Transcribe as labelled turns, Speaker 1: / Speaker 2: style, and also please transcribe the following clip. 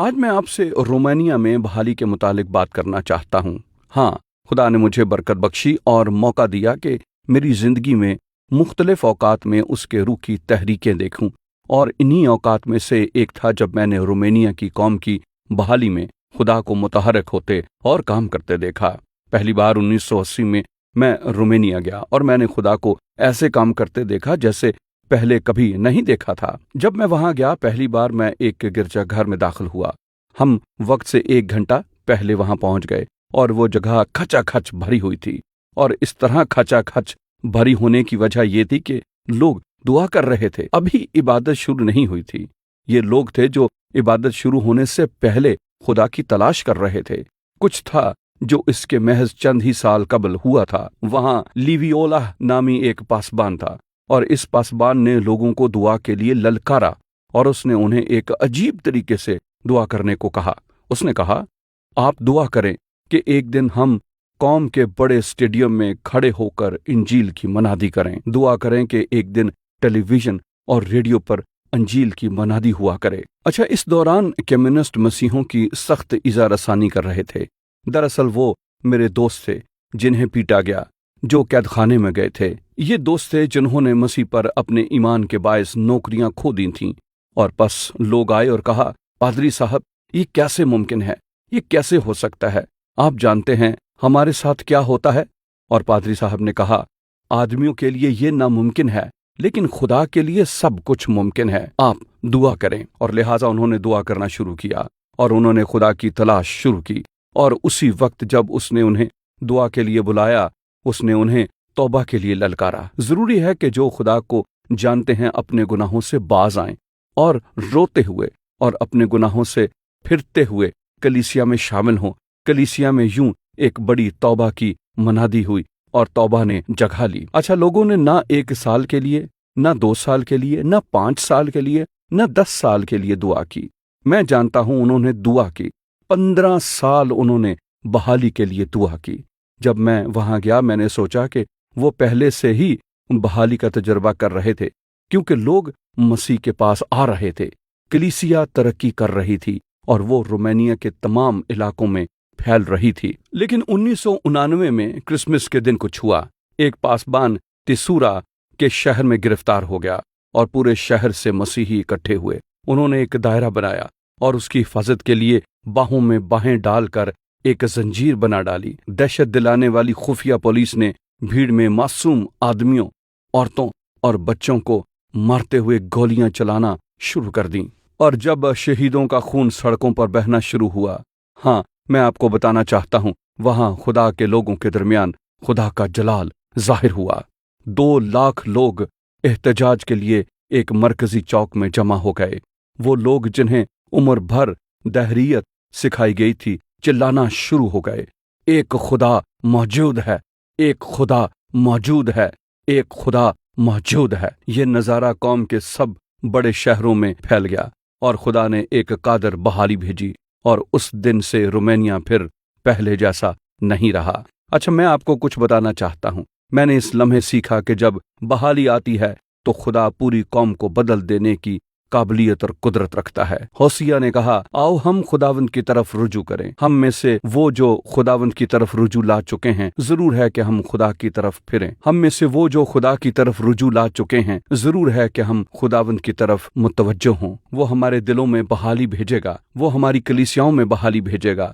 Speaker 1: آج میں آپ سے رومانیہ میں بحالی کے متعلق بات کرنا چاہتا ہوں۔ ہاں، خدا نے مجھے برکت بخشی اور موقع دیا کہ میری زندگی میں مختلف اوقات میں اس کے روح کی تحریکیں دیکھوں، اور انہی اوقات میں سے ایک تھا جب میں نے رومانیہ کی قوم کی بحالی میں خدا کو متحرک ہوتے اور کام کرتے دیکھا۔ پہلی بار 1980 میں رومانیہ گیا اور میں نے خدا کو ایسے کام کرتے دیکھا جیسے پہلے کبھی نہیں دیکھا تھا۔ جب میں وہاں گیا پہلی بار میں ایک گرجا گھر میں داخل ہوا۔ ہم وقت سے 1 گھنٹہ پہلے وہاں پہنچ گئے اور وہ جگہ کھچا کھچ بھری ہوئی تھی، اور اس طرح کھچا کھچ بھری ہونے کی وجہ یہ تھی کہ لوگ دعا کر رہے تھے۔ ابھی عبادت شروع نہیں ہوئی تھی۔ یہ لوگ تھے جو عبادت شروع ہونے سے پہلے خدا کی تلاش کر رہے تھے۔ کچھ تھا جو اس کے محض چند ہی سال قبل ہوا تھا۔ وہاں لیویولا نامی ایک پاسبان تھا، اور اس پاسبان نے لوگوں کو دعا کے لیے للکارا، اور اس نے انہیں ایک عجیب طریقے سے دعا کرنے کو کہا۔ اس نے کہا، آپ دعا کریں کہ ایک دن ہم قوم کے بڑے اسٹیڈیم میں کھڑے ہو کر انجیل کی منادی کریں۔ دعا کریں کہ ایک دن ٹیلی ویژن اور ریڈیو پر انجیل کی منادی ہوا کرے۔ اچھا، اس دوران کمیونسٹ مسیحوں کی سخت ایذا رسانی کر رہے تھے۔ دراصل وہ میرے دوست تھے جنہیں پیٹا گیا، جو قید خانے میں گئے تھے۔ یہ دوست تھے جنہوں نے مسیح پر اپنے ایمان کے باعث نوکریاں کھو دی تھیں، اور پس لوگ آئے اور کہا، پادری صاحب، یہ کیسے ممکن ہے؟ یہ کیسے ہو سکتا ہے؟ آپ جانتے ہیں ہمارے ساتھ کیا ہوتا ہے؟ اور پادری صاحب نے کہا، آدمیوں کے لیے یہ ناممکن ہے، لیکن خدا کے لیے سب کچھ ممکن ہے۔ آپ دعا کریں۔ اور لہٰذا انہوں نے دعا کرنا شروع کیا، اور انہوں نے خدا کی تلاش شروع کی، اور اسی وقت جب اس نے انہیں دعا کے لیے بلایا، اس نے انہیں توبہ کے لیے للکارا۔ ضروری ہے کہ جو خدا کو جانتے ہیں اپنے گناہوں سے باز آئیں، اور روتے ہوئے اور اپنے گناہوں سے پھرتے ہوئے کلیسیا میں شامل ہوں۔ کلیسیا میں یوں ایک بڑی توبہ کی منادی ہوئی، اور توبہ نے جگہ لی۔ اچھا، لوگوں نے نہ 1 سال کے لیے، نہ 2 سال کے لیے، نہ 5 سال کے لیے، نہ 10 سال کے لیے دعا کی۔ میں جانتا ہوں انہوں نے دعا کی۔ 15 سال انہوں نے بحالی کے لیے دعا کی۔ جب میں وہاں گیا میں نے سوچا کہ وہ پہلے سے ہی بحالی کا تجربہ کر رہے تھے، کیونکہ لوگ مسیح کے پاس آ رہے تھے، کلیسیا ترقی کر رہی تھی، اور وہ رومانیہ کے تمام علاقوں میں پھیل رہی تھی۔ لیکن 1999 میں کرسمس کے دن کچھ ہوا۔ ایک پاسبان تیسورا کے شہر میں گرفتار ہو گیا، اور پورے شہر سے مسیحی اکٹھے ہوئے۔ انہوں نے ایک دائرہ بنایا اور اس کی حفاظت کے لیے باہوں میں باہیں ڈال کر ایک زنجیر بنا ڈالی۔ دہشت دلانے والی خفیہ پولیس نے بھیڑ میں معصوم آدمیوں، عورتوں اور بچوں کو مارتے ہوئے گولیاں چلانا شروع کر دیں، اور جب شہیدوں کا خون سڑکوں پر بہنا شروع ہوا، ہاں، میں آپ کو بتانا چاہتا ہوں، وہاں خدا کے لوگوں کے درمیان خدا کا جلال ظاہر ہوا۔ 2 لاکھ لوگ احتجاج کے لیے ایک مرکزی چوک میں جمع ہو گئے۔ وہ لوگ جنہیں عمر بھر دہریت سکھائی گئی تھی چلانا شروع ہو گئے، ایک خدا موجود ہے، ایک خدا موجود ہے، ایک خدا موجود ہے۔ یہ نظارہ قوم کے سب بڑے شہروں میں پھیل گیا، اور خدا نے ایک قادر بحالی بھیجی، اور اس دن سے رومانیہ پھر پہلے جیسا نہیں رہا۔ اچھا، میں آپ کو کچھ بتانا چاہتا ہوں۔ میں نے اس لمحے سیکھا کہ جب بحالی آتی ہے تو خدا پوری قوم کو بدل دینے کی قابلیت اور قدرت رکھتا ہے۔ ہوسیہ نے کہا، آؤ ہم خداوند کی طرف رجوع کریں۔ ہم میں سے وہ جو خداوند کی طرف رجوع لا چکے ہیں، ضرور ہے کہ ہم خدا کی طرف پھریں۔ ہم میں سے وہ جو خدا کی طرف رجوع لا چکے ہیں، ضرور ہے کہ ہم خداوند کی طرف متوجہ ہوں۔ وہ ہمارے دلوں میں بحالی بھیجے گا، وہ ہماری کلیسیاؤں میں بحالی بھیجے گا،